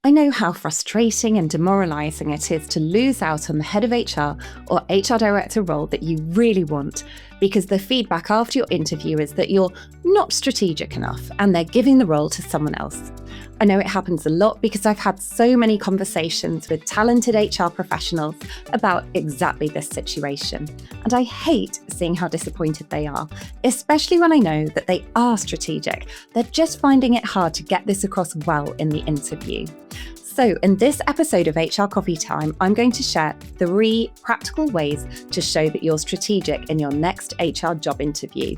I know how frustrating and demoralising it is to lose out on the head of HR or HR director role that you really want, because the feedback after your interview is that you're not strategic enough and they're giving the role to someone else. I know it happens a lot because I've had so many conversations with talented HR professionals about exactly this situation. And I hate seeing how disappointed they are, especially when I know that they are strategic. They're just finding it hard to get this across well in the interview. So in this episode of HR Coffee Time, I'm going to share 3 practical ways to show that you're strategic in your next HR job interview.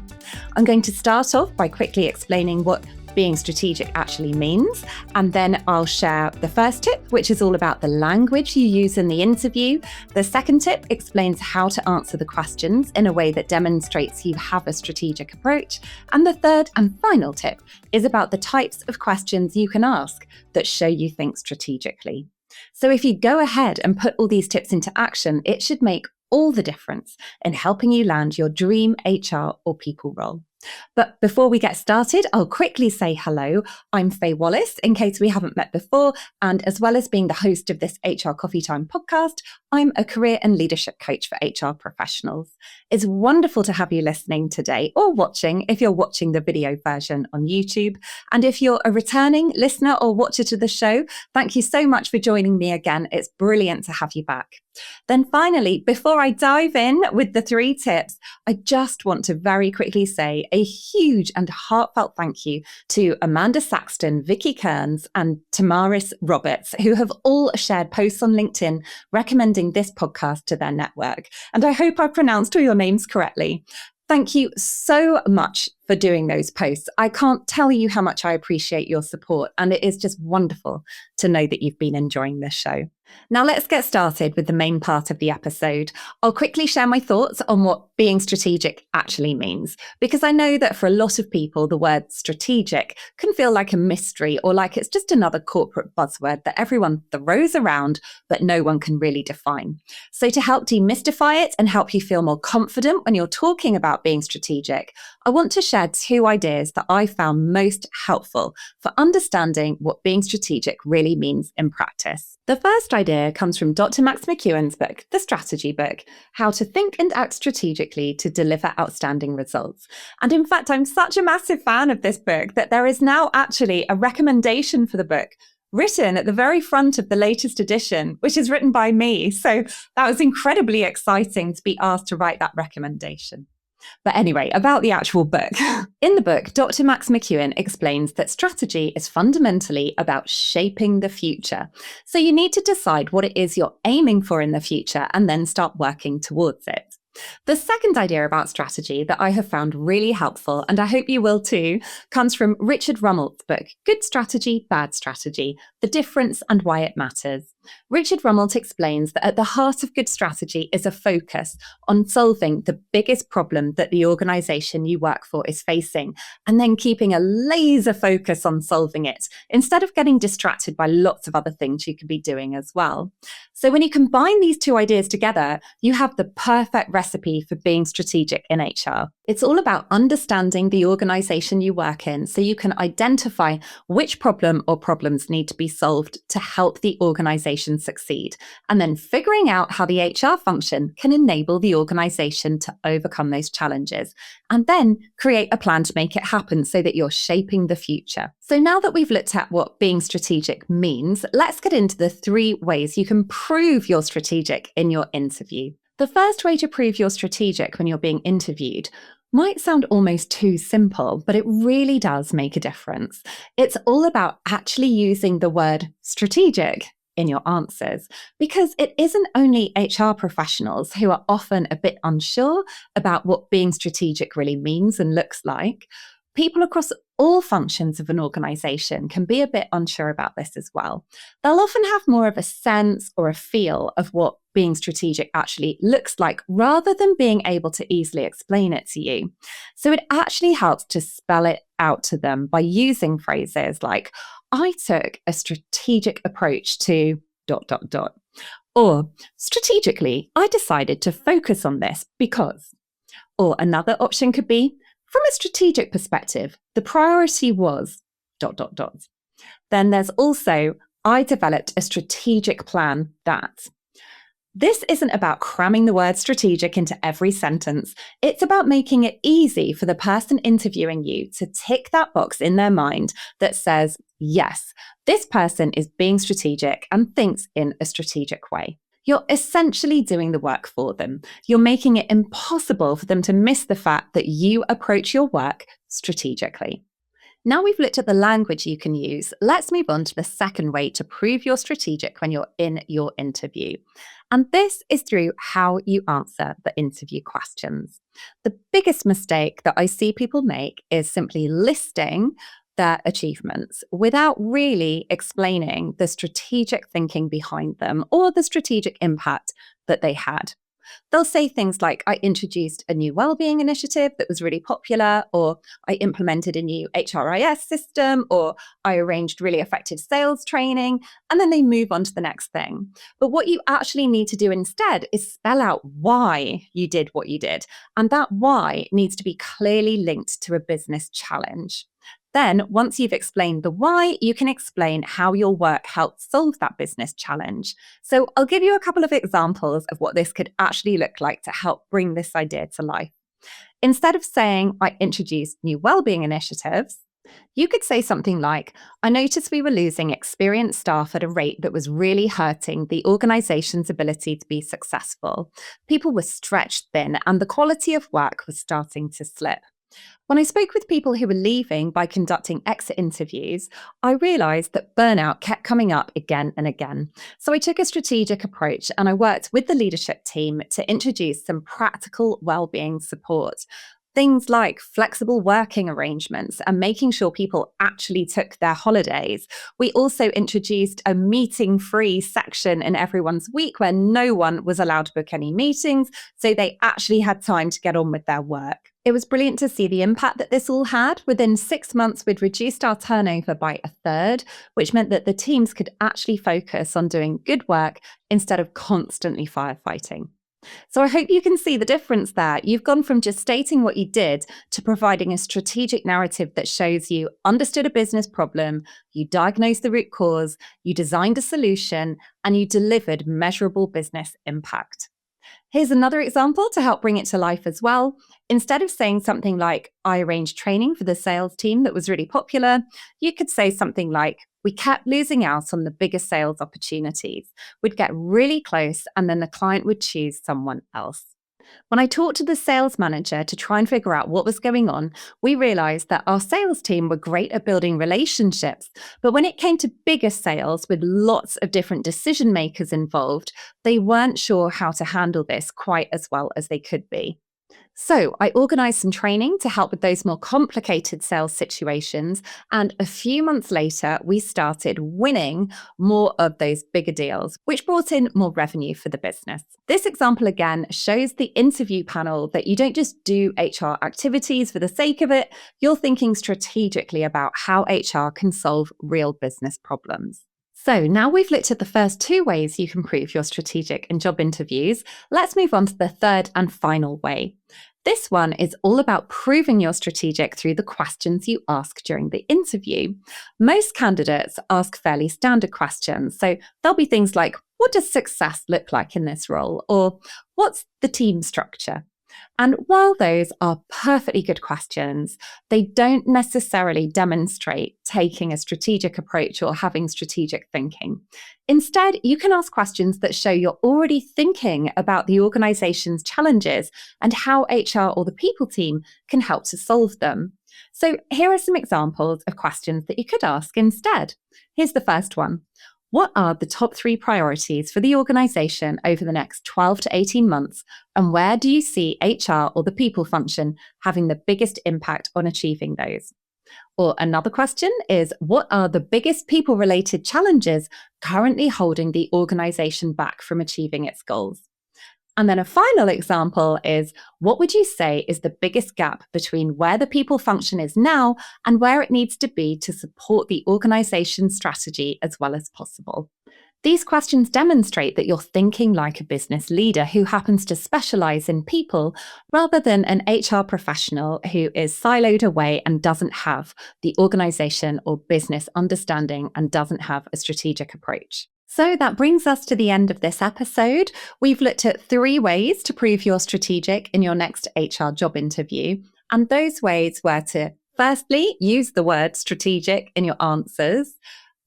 I'm going to start off by quickly explaining what being strategic actually means, and then I'll share the first tip, which is all about the language you use in the interview. The second tip explains how to answer the questions in a way that demonstrates you have a strategic approach. And the third and final tip is about the types of questions you can ask that show you think strategically. So if you go ahead and put all these tips into action, it should make all the difference in helping you land your dream HR or people role. But before we get started, I'll quickly say hello. I'm Faye Wallace, in case we haven't met before, and as well as being the host of this HR Coffee Time podcast, I'm a career and leadership coach for HR professionals. It's wonderful to have you listening today, or watching if you're watching the video version on YouTube. And if you're a returning listener or watcher to the show, thank you so much for joining me again. It's brilliant to have you back. Then finally, before I dive in with the 3 tips, I just want to very quickly say a huge and heartfelt thank you to Amanda Saxton, Vicky Kearns, and Tamaris Roberts, who have all shared posts on LinkedIn recommending this podcast to their network. And I hope I pronounced all your names correctly. Thank you so much for doing those posts. I can't tell you how much I appreciate your support, and it is just wonderful to know that you've been enjoying this show. Now let's get started with the main part of the episode. I'll quickly share my thoughts on what being strategic actually means, because I know that for a lot of people, the word strategic can feel like a mystery or like it's just another corporate buzzword that everyone throws around, but no one can really define. So to help demystify it and help you feel more confident when you're talking about being strategic, I want to share 2 ideas that I found most helpful for understanding what being strategic really means in practice. The first idea comes from Dr. Max McEwen's book, The Strategy Book, How to Think and Act Strategically to Deliver Outstanding Results. And in fact, I'm such a massive fan of this book that there is now actually a recommendation for the book written at the very front of the latest edition, which is written by me. So that was incredibly exciting to be asked to write that recommendation. But anyway, about the actual book. In the book, Dr. Max McEwen explains that strategy is fundamentally about shaping the future. So you need to decide what it is you're aiming for in the future and then start working towards it. The second idea about strategy that I have found really helpful, and I hope you will too, comes from Richard Rummelt's book, Good Strategy, Bad Strategy, The Difference and Why It Matters. Richard Rummelt explains that at the heart of good strategy is a focus on solving the biggest problem that the organisation you work for is facing, and then keeping a laser focus on solving it, instead of getting distracted by lots of other things you could be doing as well. So when you combine these 2 ideas together, you have the perfect recipe for being strategic in HR. It's all about understanding the organisation you work in so you can identify which problem or problems need to be solved to help the organisation succeed, and then figuring out how the HR function can enable the organisation to overcome those challenges, and then create a plan to make it happen so that you're shaping the future. So now that we've looked at what being strategic means, let's get into the 3 ways you can prove you're strategic in your interview. The first way to prove you're strategic when you're being interviewed might sound almost too simple, but it really does make a difference. It's all about actually using the word strategic in your answers, because it isn't only HR professionals who are often a bit unsure about what being strategic really means and looks like. People across all functions of an organisation can be a bit unsure about this as well. They'll often have more of a sense or a feel of what being strategic actually looks like, rather than being able to easily explain it to you. So it actually helps to spell it out to them by using phrases like, I took a strategic approach to ... Or strategically, I decided to focus on this because. Or another option could be, from a strategic perspective, the priority was ... Then there's also, I developed a strategic plan that. This isn't about cramming the word strategic into every sentence. It's about making it easy for the person interviewing you to tick that box in their mind that says, yes, this person is being strategic and thinks in a strategic way. You're essentially doing the work for them. You're making it impossible for them to miss the fact that you approach your work strategically. Now we've looked at the language you can use, let's move on to the second way to prove you're strategic when you're in your interview. And this is through how you answer the interview questions. The biggest mistake that I see people make is simply listing their achievements without really explaining the strategic thinking behind them or the strategic impact that they had. They'll say things like, I introduced a new wellbeing initiative that was really popular, or I implemented a new HRIS system, or I arranged really effective sales training, and then they move on to the next thing. But what you actually need to do instead is spell out why you did what you did. And that why needs to be clearly linked to a business challenge. Then, once you've explained the why, you can explain how your work helped solve that business challenge. So, I'll give you a couple of examples of what this could actually look like to help bring this idea to life. Instead of saying, I introduced new wellbeing initiatives, you could say something like, I noticed we were losing experienced staff at a rate that was really hurting the organization's ability to be successful. People were stretched thin, and the quality of work was starting to slip. When I spoke with people who were leaving by conducting exit interviews, I realized that burnout kept coming up again and again. So I took a strategic approach and I worked with the leadership team to introduce some practical well-being support. Things like flexible working arrangements and making sure people actually took their holidays. We also introduced a meeting-free section in everyone's week where no one was allowed to book any meetings, so they actually had time to get on with their work. It was brilliant to see the impact that this all had. Within 6 months, we'd reduced our turnover by a third, which meant that the teams could actually focus on doing good work instead of constantly firefighting. So I hope you can see the difference there. You've gone from just stating what you did to providing a strategic narrative that shows you understood a business problem, you diagnosed the root cause, you designed a solution, and you delivered measurable business impact. Here's another example to help bring it to life as well. Instead of saying something like, I arranged training for the sales team that was really popular, you could say something like, we kept losing out on the biggest sales opportunities. We'd get really close and then the client would choose someone else. When I talked to the sales manager to try and figure out what was going on, we realized that our sales team were great at building relationships, but when it came to bigger sales with lots of different decision makers involved, they weren't sure how to handle this quite as well as they could be. So I organised some training to help with those more complicated sales situations. And a few months later, we started winning more of those bigger deals, which brought in more revenue for the business. This example again shows the interview panel that you don't just do HR activities for the sake of it, you're thinking strategically about how HR can solve real business problems. So now we've looked at the first two ways you can prove you're strategic in job interviews. Let's move on to the third and final way. This one is all about proving you're strategic through the questions you ask during the interview. Most candidates ask fairly standard questions. So there'll be things like, what does success look like in this role? Or what's the team structure? And while those are perfectly good questions, they don't necessarily demonstrate taking a strategic approach or having strategic thinking. Instead, you can ask questions that show you're already thinking about the organization's challenges and how HR or the people team can help to solve them. So here are some examples of questions that you could ask instead. Here's the first one. What are the top 3 priorities for the organization over the next 12 to 18 months? And where do you see HR or the people function having the biggest impact on achieving those? Or another question is, what are the biggest people-related challenges currently holding the organization back from achieving its goals? And then a final example is, what would you say is the biggest gap between where the people function is now and where it needs to be to support the organization's strategy as well as possible? These questions demonstrate that you're thinking like a business leader who happens to specialize in people rather than an HR professional who is siloed away and doesn't have the organization or business understanding and doesn't have a strategic approach. So that brings us to the end of this episode. We've looked at 3 ways to prove you're strategic in your next HR job interview. And those ways were to, firstly, use the word strategic in your answers.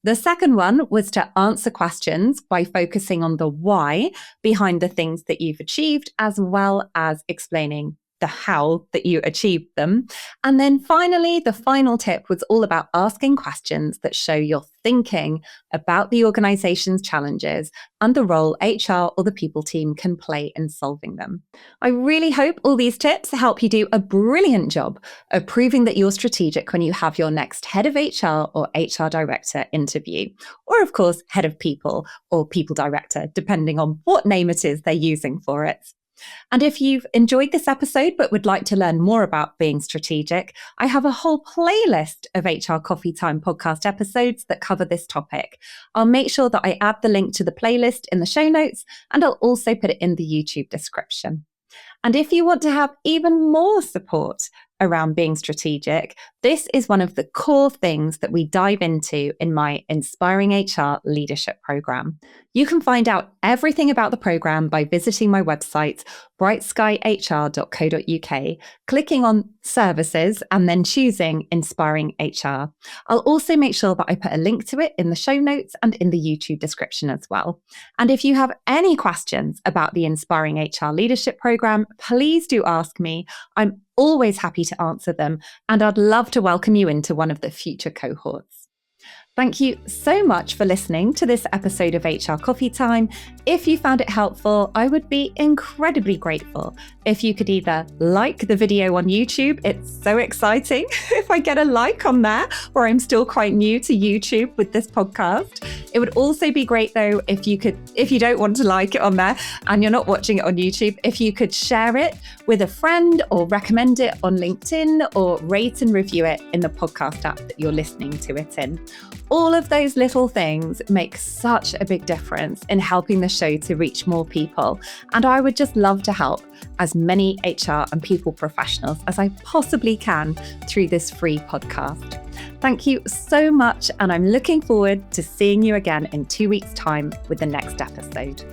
The second one was to answer questions by focusing on the why behind the things that you've achieved, as well as explaining the how that you achieved them. And then finally, the final tip was all about asking questions that show you're thinking about the organization's challenges and the role HR or the people team can play in solving them. I really hope all these tips help you do a brilliant job of proving that you're strategic when you have your next head of HR or HR director interview, or of course, head of people or people director, depending on what name it is they're using for it. And if you've enjoyed this episode but would like to learn more about being strategic, I have a whole playlist of HR Coffee Time podcast episodes that cover this topic. I'll make sure that I add the link to the playlist in the show notes, and I'll also put it in the YouTube description. And if you want to have even more support around being strategic, this is one of the core things that we dive into in my Inspiring HR Leadership Program. You can find out everything about the program by visiting my website, brightskyhr.co.uk, clicking on Services, and then choosing Inspiring HR. I'll also make sure that I put a link to it in the show notes and in the YouTube description as well. And if you have any questions about the Inspiring HR Leadership Program, please do ask me. I'm always happy to answer them, and I'd love to welcome you into one of the future cohorts. Thank you so much for listening to this episode of HR Coffee Time. If you found it helpful, I would be incredibly grateful if you could either like the video on YouTube. It's so exciting if I get a like on there, where I'm still quite new to YouTube with this podcast. It would also be great though if you don't want to like it on there and you're not watching it on YouTube, if you could share it with a friend or recommend it on LinkedIn or rate and review it in the podcast app that you're listening to it in. All of those little things make such a big difference in helping the show to reach more people. And I would just love to help as many HR and people professionals as I possibly can through this free podcast. Thank you so much. And I'm looking forward to seeing you again in 2 weeks' time with the next episode.